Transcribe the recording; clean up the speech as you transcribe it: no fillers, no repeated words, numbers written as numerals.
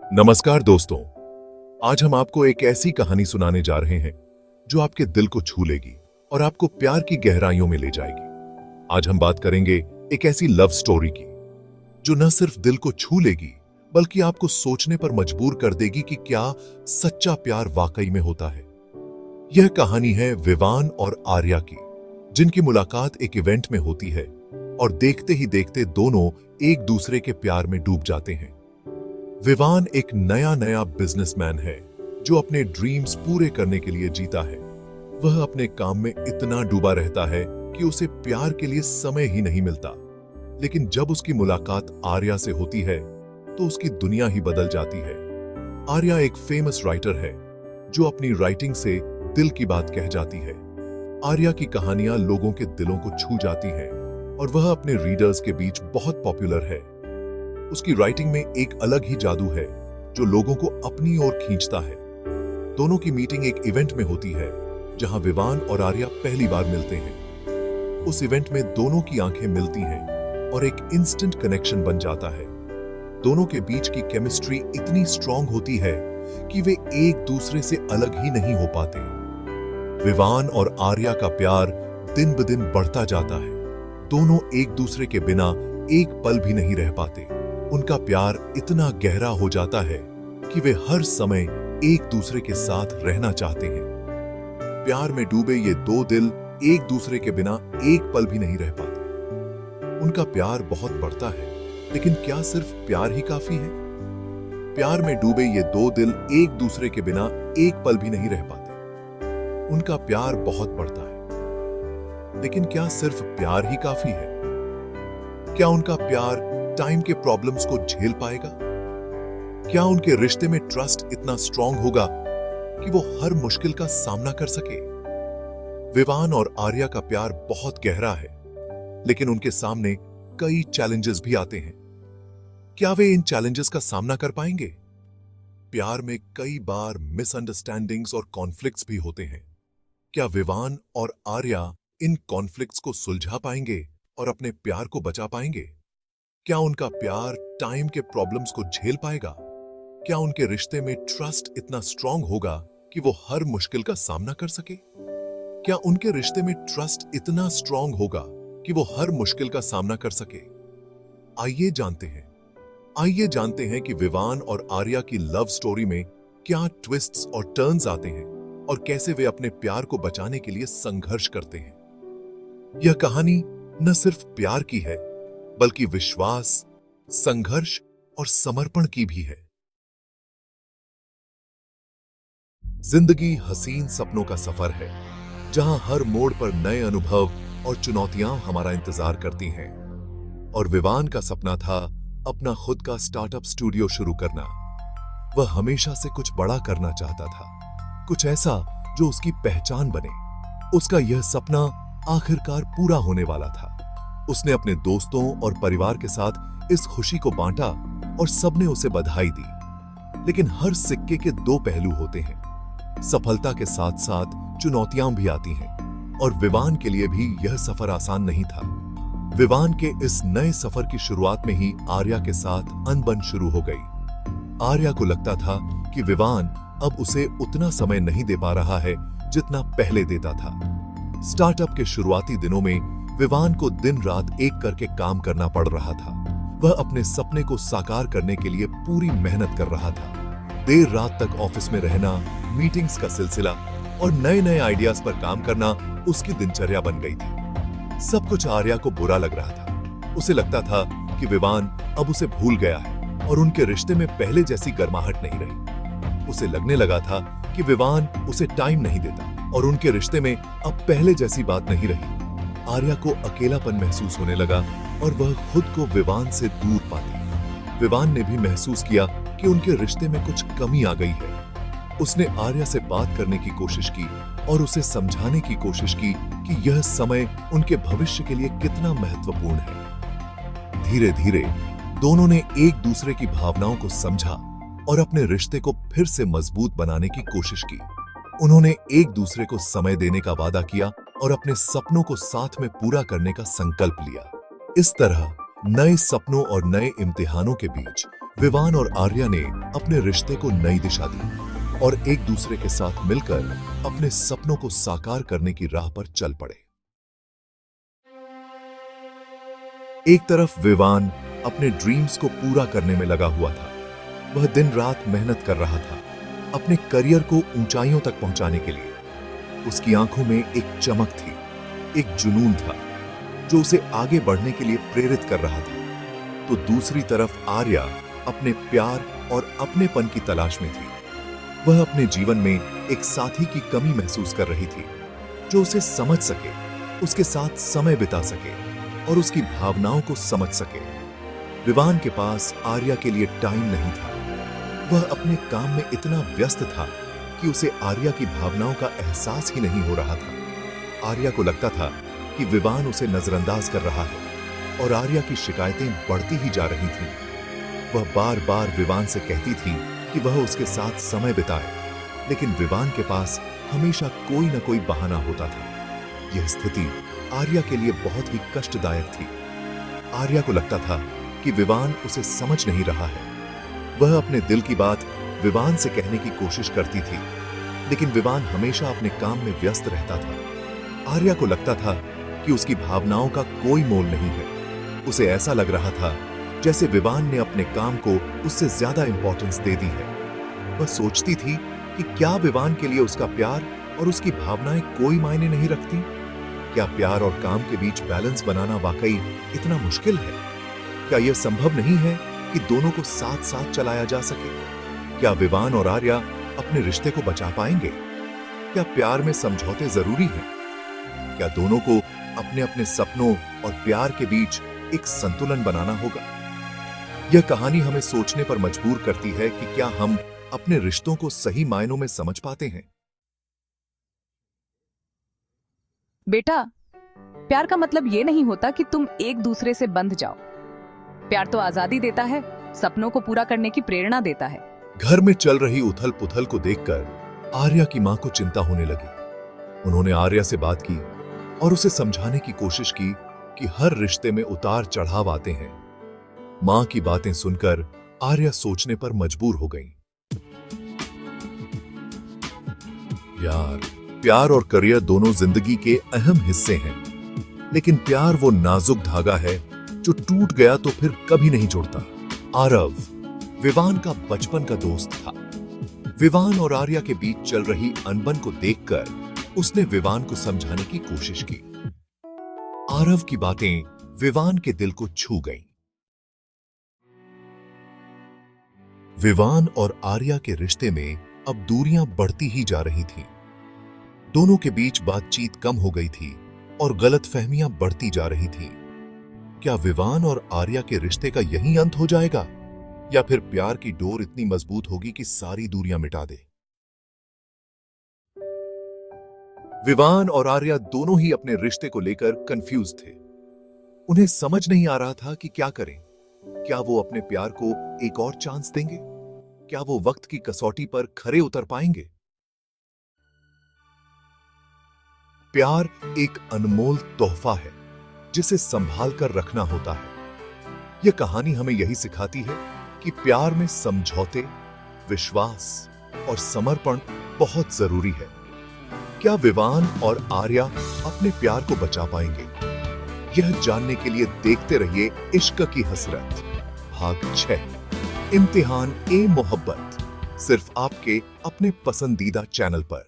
नमस्कार दोस्तों। आज हम आपको एक ऐसी कहानी सुनाने जा रहे हैं जो आपके दिल को छू लेगी और आपको प्यार की गहराइयों में ले जाएगी। आज हम बात करेंगे एक ऐसी लव स्टोरी की जो न सिर्फ दिल को छू लेगी बल्कि आपको सोचने पर मजबूर कर देगी कि क्या सच्चा प्यार वाकई में होता है। यह कहानी है विवान और आर्या की, जिनकी मुलाकात एक इवेंट में होती है और देखते ही देखते दोनों एक दूसरे के प्यार में डूब जाते हैं। विवान एक नया बिजनेसमैन है जो अपने ड्रीम्स पूरे करने के लिए जीता है। वह अपने काम में इतना डूबा रहता है कि उसे प्यार के लिए समय ही नहीं मिलता। लेकिन जब उसकी मुलाकात आर्या से होती है तो उसकी दुनिया ही बदल जाती है। आर्या एक फेमस राइटर है जो अपनी राइटिंग से दिल की बात कह जाती है। आर्या की कहानियां लोगों के दिलों को छू जाती हैं और वह अपने रीडर्स के बीच बहुत पॉपुलर है। उसकी राइटिंग में एक अलग ही जादू है जो लोगों को अपनी ओर खींचता है। दोनों की मीटिंग एक इवेंट में होती है जहां विवान और आर्या पहली बार मिलते हैं। उस इवेंट में दोनों की आंखें मिलती हैं और एक इंस्टेंट कनेक्शन बन जाता है। दोनों के बीच की केमिस्ट्री इतनी स्ट्रांग होती है कि वे एक दूसरे से अलग ही नहीं हो पाते। विवान और आर्या का प्यार दिन ब दिन बढ़ता जाता है। दोनों एक दूसरे के बिना एक पल भी नहीं रह पाते। उनका प्यार इतना गहरा हो जाता है कि वे हर समय एक दूसरे के साथ रहना चाहते हैं। प्यार में डूबे ये दो दिल एक दूसरे के बिना एक पल भी नहीं रह पाते। उनका प्यार बहुत बढ़ता है, लेकिन क्या सिर्फ प्यार ही काफी है? प्यार में डूबे ये दो दिल एक दूसरे के बिना एक पल भी नहीं रह पाते। उनका प्यार बहुत बढ़ता है, लेकिन क्या सिर्फ प्यार ही काफी है? क्या उनका प्यार टाइम के प्रॉब्लम्स को झेल पाएगा? क्या उनके रिश्ते में ट्रस्ट इतना स्ट्रांग होगा कि वो हर मुश्किल का सामना कर सके? विवान और आर्या का प्यार बहुत गहरा है, लेकिन उनके सामने कई चैलेंजेस भी आते हैं। क्या वे इन चैलेंजेस का सामना कर पाएंगे? प्यार में कई बार मिसअंडरस्टैंडिंग्स और कॉन्फ्लिक्ट्स भी होते हैं। क्या विवान और आर्या इन कॉन्फ्लिक्ट्स को सुलझा पाएंगे और अपने प्यार को बचा पाएंगे? क्या उनका प्यार टाइम के प्रॉब्लम्स को झेल पाएगा? क्या उनके रिश्ते में ट्रस्ट इतना स्ट्रांग होगा कि वो हर मुश्किल का सामना कर सके? क्या उनके रिश्ते में ट्रस्ट इतना स्ट्रांग होगा कि वो हर मुश्किल का सामना कर सके? आइए जानते हैं कि विवान और आर्या की लव स्टोरी में क्या ट्विस्ट्स और टर्न्स आते हैं और कैसे वे अपने प्यार को बचाने के लिए संघर्ष करते हैं। यह कहानी न सिर्फ प्यार की है, बल्कि विश्वास, संघर्ष और समर्पण की भी है। जिंदगी हसीन सपनों का सफर है, जहां हर मोड़ पर नए अनुभव और चुनौतियां हमारा इंतजार करती हैं। और विवान का सपना था अपना खुद का स्टार्टअप स्टूडियो शुरू करना। वह हमेशा से कुछ बड़ा करना चाहता था, कुछ ऐसा जो उसकी पहचान बने। उसका यह सपना आखिरकार पूरा होने वाला था। उसने अपने दोस्तों और परिवार के साथ इस खुशी को बांटा और सबने उसे बधाई दी। लेकिन हर सिक्के के दो पहलू होते हैं। सफलता के साथ साथ चुनौतियां भी आती हैं और विवान के लिए भी यह सफर आसान नहीं था। विवान के इस नए सफर की शुरुआत में ही आर्या के साथ अनबन शुरू हो गई। आर्या को लगता था कि विवान अब उसे उतना समय नहीं दे पा रहा है जितना पहले देता था। स्टार्टअप के शुरुआती दिनों में विवान को दिन रात एक करके काम करना पड़ रहा था। वह अपने सपने को साकार करने के लिए पूरी मेहनत कर रहा था। देर रात तक ऑफिस में रहना, मीटिंग्स का सिलसिला और नए आइडियाज पर काम करना उसकी दिनचर्या बन गई थी। सब कुछ आर्या को बुरा लग रहा था। उसे लगता था कि विवान अब उसे भूल गया है और उनके रिश्ते में पहले जैसी गर्माहट नहीं रही। उसे लगने लगा था कि विवान उसे टाइम नहीं देता और उनके रिश्ते में अब पहले जैसी बात नहीं रही। आर्या को अकेलापन महसूस होने लगा और वह खुद को विवान से दूर पाती। विवान ने भी महसूस किया कि उनके रिश्ते में कुछ कमी आ गई है। उसने आर्या से बात करने की कोशिश की और उसे समझाने की कोशिश की कि यह समय उनके भविष्य के लिए कितना महत्वपूर्ण है। धीरे धीरे दोनों ने एक दूसरे की भावनाओं को समझा और अपने रिश्ते को फिर से मजबूत बनाने की कोशिश की। उन्होंने एक दूसरे को समय देने का वादा किया और अपने सपनों को साथ में पूरा करने का संकल्प लिया। इस तरह नए सपनों और नए इम्तिहानों के बीच विवान और आर्या ने अपने रिश्ते को नई दिशा दी और एक दूसरे के साथ मिलकर अपने सपनों को साकार करने की राह पर चल पड़े। एक तरफ विवान अपने ड्रीम्स को पूरा करने में लगा हुआ था। वह दिन रात मेहनत कर रहा था अपने करियर को ऊंचाइयों तक पहुंचाने के लिए। उसकी आंखों में एक चमक थी, एक जुनून था जो उसे आगे बढ़ने के लिए प्रेरित कर रहा था। तो दूसरी तरफ आर्या अपने प्यार और अपनेपन की तलाश में थी। वह अपने जीवन में एक साथी की कमी महसूस कर रही थी जो उसे समझ सके, उसके साथ समय बिता सके और उसकी भावनाओं को समझ सके। विवान के पास आर्या के लिए टाइम नहीं था। वह अपने काम में इतना व्यस्त था कि उसे आर्या की भावनाओं का एहसास ही नहीं हो रहा था। आर्या को लगता था कि विवान उसे नजरअंदाज कर रहा है और आर्या की शिकायतें बढ़ती ही जा रही थीं। वह बार बार विवान से कहती थी कि वह उसके साथ समय बिताए, लेकिन विवान के पास हमेशा कोई न कोई बहाना होता था। यह स्थिति आर्या के लिए बहुत ही कष्टदायक थी। आर्या को लगता था कि विवान उसे समझ नहीं रहा है। वह अपने दिल की बात विवान से कहने की कोशिश करती थी, लेकिन विवान हमेशा अपने काम में व्यस्त रहता था। आर्या को लगता था कि उसकी भावनाओं का कोई मोल नहीं है। उसे ऐसा लग रहा था जैसे विवान ने अपने काम को उससे ज्यादा इंपॉर्टेंस दे दी है। वह सोचती थी कि क्या विवान के लिए उसका प्यार और उसकी भावनाएं कोई मायने नहीं रखती? क्या प्यार और काम के बीच बैलेंस बनाना वाकई इतना मुश्किल है? क्या यह संभव नहीं है कि दोनों को साथ साथ चलाया जा सके? क्या विवान और आर्या अपने रिश्ते को बचा पाएंगे? क्या प्यार में समझौते जरूरी हैं? क्या दोनों को अपने अपने सपनों और प्यार के बीच एक संतुलन बनाना होगा? यह कहानी हमें सोचने पर मजबूर करती है कि क्या हम अपने रिश्तों को सही मायनों में समझ पाते हैं? बेटा, प्यार का मतलब ये नहीं होता कि तुम एक दूसरे से बंध जाओ। प्यार तो आजादी देता है, सपनों को पूरा करने की प्रेरणा देता है। घर में चल रही उथल पुथल को देखकर आर्या की मां को चिंता होने लगी। उन्होंने आर्या से बात की और उसे समझाने की कोशिश की कि हर रिश्ते में उतार चढ़ाव आते हैं। मां की बातें सुनकर आर्या सोचने पर मजबूर हो गई। यार, प्यार और करियर दोनों जिंदगी के अहम हिस्से हैं, लेकिन प्यार वो नाजुक धागा है जो टूट गया तो फिर कभी नहीं जुड़ता। आरव विवान का बचपन का दोस्त था। विवान और आर्या के बीच चल रही अनबन को देखकर उसने विवान को समझाने की कोशिश की। आरव की बातें विवान के दिल को छू गईं। विवान और आर्या के रिश्ते में अब दूरियां बढ़ती ही जा रही थीं। दोनों के बीच बातचीत कम हो गई थी और गलतफहमियां बढ़ती जा रही थीं। क्या विवान और आर्या के रिश्ते का यही अंत हो जाएगा, या फिर प्यार की डोर इतनी मजबूत होगी कि सारी दूरियां मिटा दे? विवान और आर्या दोनों ही अपने रिश्ते को लेकर कंफ्यूज थे। उन्हें समझ नहीं आ रहा था कि क्या करें। क्या वो अपने प्यार को एक और चांस देंगे? क्या वो वक्त की कसौटी पर खरे उतर पाएंगे? प्यार एक अनमोल तोहफा है जिसे संभाल कर रखना होता है। यह कहानी हमें यही सिखाती है कि प्यार में समझौते, विश्वास और समर्पण बहुत जरूरी है। क्या विवान और आर्या अपने प्यार को बचा पाएंगे? यह जानने के लिए देखते रहिए इश्क की हसरत भाग 6 इम्तिहान ए मोहब्बत, सिर्फ आपके अपने पसंदीदा चैनल पर।